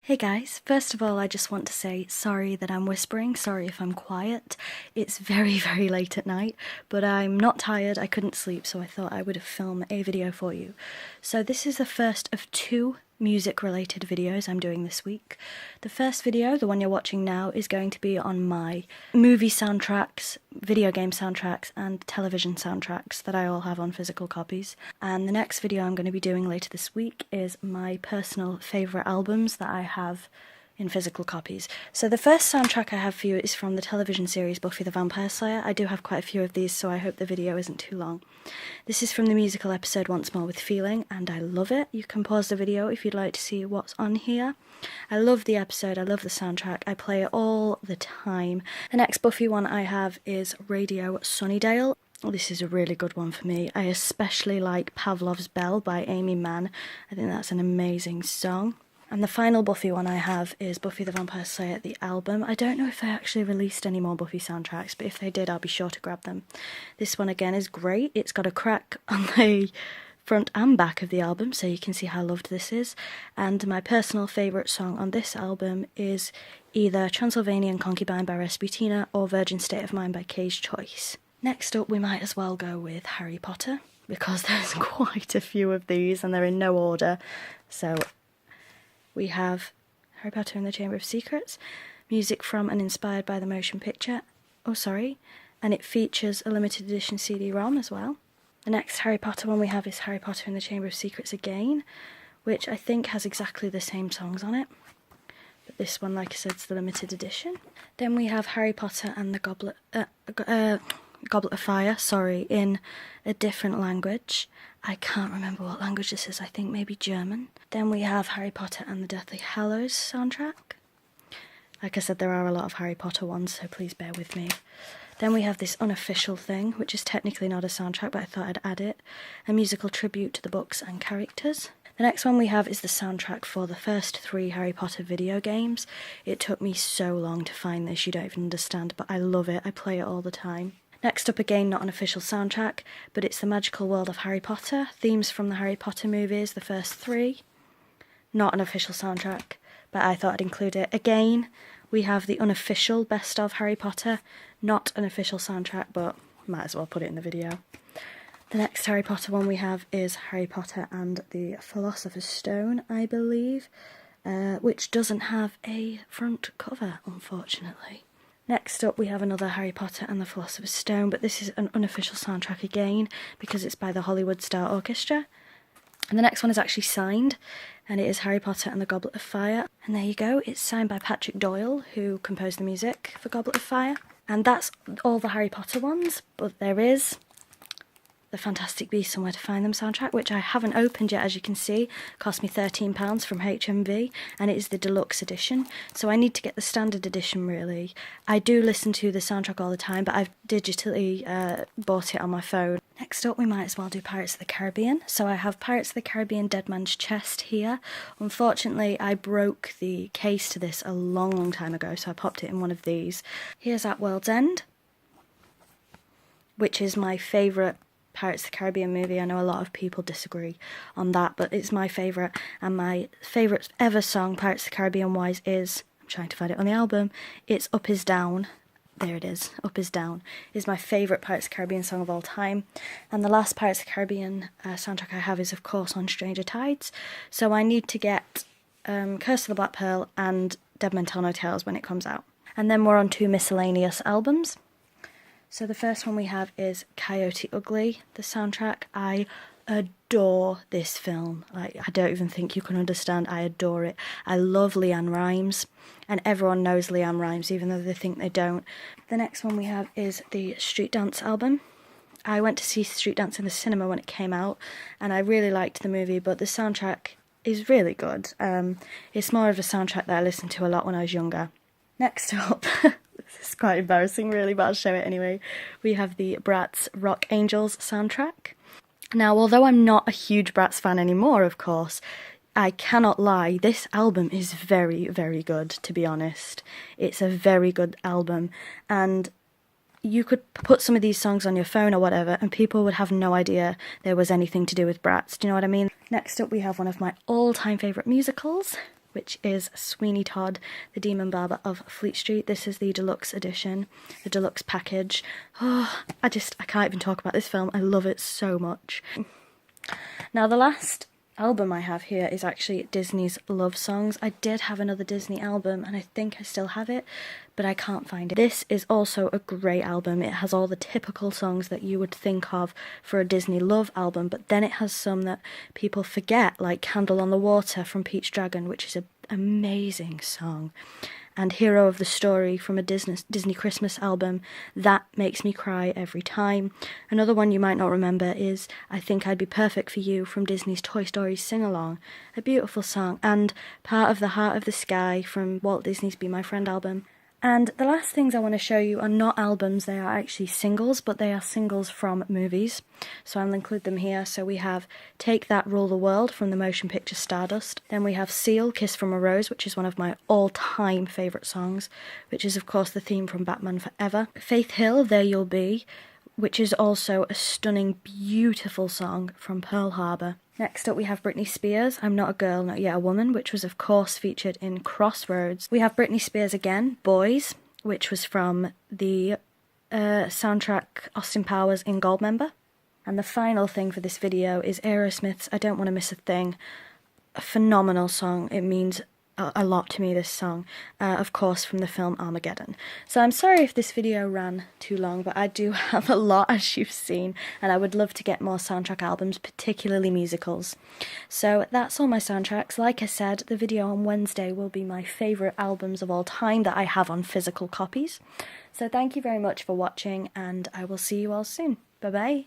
Hey guys, first of all I just want to say sorry that I'm whispering, sorry if I'm quiet. It's very late at night, but I'm not tired, I couldn't sleep, so I thought I would film a video for you. So this is the first of two music related videos I'm doing this week. The first video, the one you're watching now, is going to be on my movie soundtracks, video game soundtracks and television soundtracks that I all have on physical copies. And the next video I'm going to be doing later this week is my personal favourite albums that I have in physical copies. So the first soundtrack I have for you is from the television series Buffy the Vampire Slayer. I do have quite a few of these, so I hope the video isn't too long. This is from the musical episode Once More with Feeling, and I love it. You can pause the video if you'd like to see what's on here. I love the episode, I love the soundtrack, I play it all the time. The next Buffy one I have is Radio Sunnydale. This is a really good one for me. I especially like Pavlov's Bell by Amy Mann. I think that's an amazing song. And the final Buffy one I have is Buffy the Vampire Slayer, the album. I don't know if they actually released any more Buffy soundtracks, but if they did, I'll be sure to grab them. This one again is great. It's got a crack on the front and back of the album, so you can see how loved this is. And my personal favourite song on this album is either Transylvanian Concubine by Rasputina or Virgin State of Mind by Kay's Choice. Next up, we might as well go with Harry Potter, because there's quite a few of these and they're in no order. So we have Harry Potter and the Chamber of Secrets, music from and inspired by the motion picture. And it features a limited edition CD-ROM as well. The next Harry Potter one we have is Harry Potter and the Chamber of Secrets again, which I think has exactly the same songs on it. But this one, like I said, is the limited edition. Then we have Harry Potter and the Goblet of Fire, in a different language. I can't remember what language this is, I think maybe German. Then we have Harry Potter and the Deathly Hallows soundtrack. Like I said, there are a lot of Harry Potter ones, so please bear with me. Then we have this unofficial thing, which is technically not a soundtrack, but I thought I'd add it. A musical tribute to the books and characters. The next one we have is the soundtrack for the first 3 Harry Potter video games. It took me so long to find this, you don't even understand, but I love it, I play it all the time. Next up, again, not an official soundtrack, but it's the magical world of Harry Potter, themes from the Harry Potter movies, the first 3. Not an official soundtrack, but I thought I'd include it. Again, we have the unofficial best of Harry Potter, not an official soundtrack, but might as well put it in the video. The next Harry Potter one we have is Harry Potter and the Philosopher's Stone, I believe, which doesn't have a front cover, unfortunately. Next up we have another Harry Potter and the Philosopher's Stone, but this is an unofficial soundtrack again because it's by the Hollywood Star Orchestra. And the next one is actually signed, and it is Harry Potter and the Goblet of Fire. And there you go, it's signed by Patrick Doyle, who composed the music for Goblet of Fire. And that's all the Harry Potter ones, but there is the Fantastic Beasts and Where to Find Them soundtrack, which I haven't opened yet, as you can see. It cost me £13 from HMV, and it is the deluxe edition, so I need to get the standard edition really. I do listen to the soundtrack all the time, but I've digitally bought it on my phone. Next up we might as well do Pirates of the Caribbean. So I have Pirates of the Caribbean Dead Man's Chest here. Unfortunately I broke the case to this a long time ago, so I popped it in one of these. Here's At World's End, which is my favourite Pirates of the Caribbean movie. I know a lot of people disagree on that, but it's my favourite, and my favourite ever song Pirates of the Caribbean wise is, I'm trying to find it on the album, it's Up Is Down. There it is, Up Is Down is my favourite Pirates of the Caribbean song of all time. And the last Pirates of the Caribbean soundtrack I have is of course on Stranger Tides, so I need to get Curse of the Black Pearl and Dead Men Tell No Tales when it comes out. And then we're on 2 miscellaneous albums. So the first one we have is Coyote Ugly, the soundtrack. I adore this film. Like, I don't even think you can understand. I adore it. I love Leanne Rimes, and everyone knows Leanne Rimes, even though they think they don't. The next one we have is the Street Dance album. I went to see Street Dance in the cinema when it came out, and I really liked the movie, but the soundtrack is really good. It's more of a soundtrack that I listened to a lot when I was younger. Next up, this is quite embarrassing really, but I'll show it anyway. We have the Bratz Rock Angels soundtrack. Now, although I'm not a huge Bratz fan anymore, of course, I cannot lie, this album is very good, to be honest. It's a very good album, and you could put some of these songs on your phone or whatever, and people would have no idea there was anything to do with Bratz. Do you know what I mean? Next up we have one of my all-time favourite musicals, which is Sweeney Todd, the Demon Barber of Fleet Street. This is the deluxe edition, the deluxe package. Oh, I can't even talk about this film. I love it so much. Now, the last album I have here is actually Disney's Love Songs. I did have another Disney album, and I think I still have it, but I can't find it. This is also a great album. It has all the typical songs that you would think of for a Disney Love album, but then it has some that people forget, like Candle on the Water from Peach Dragon, which is an amazing song, and Hero of the Story from a Disney Christmas album. That makes me cry every time. Another one you might not remember is I Think I'd Be Perfect for You from Disney's Toy Story Sing-Along, a beautiful song, and Part of the Heart of the Sky from Walt Disney's Be My Friend album. And the last things I want to show you are not albums, they are actually singles, but they are singles from movies. So I'll include them here. So we have Take That, Rule the World from the motion picture Stardust. Then we have Seal, Kiss from a Rose, which is one of my all-time favourite songs, which is of course the theme from Batman Forever. Faith Hill, There You'll Be, which is also a stunning, beautiful song from Pearl Harbor. Next up we have Britney Spears, I'm Not a Girl, Not Yet a Woman, which was of course featured in Crossroads. We have Britney Spears again, Boys, which was from the soundtrack Austin Powers in Goldmember. And the final thing for this video is Aerosmith's I Don't Want to Miss a Thing. A phenomenal song. It means a lot to me, this song, of course from the film Armageddon. So I'm sorry if this video ran too long, but I do have a lot, as you've seen, and I would love to get more soundtrack albums, particularly musicals. So that's all my soundtracks. Like I said, the video on Wednesday will be my favourite albums of all time that I have on physical copies. So thank you very much for watching, and I will see you all soon. Bye bye.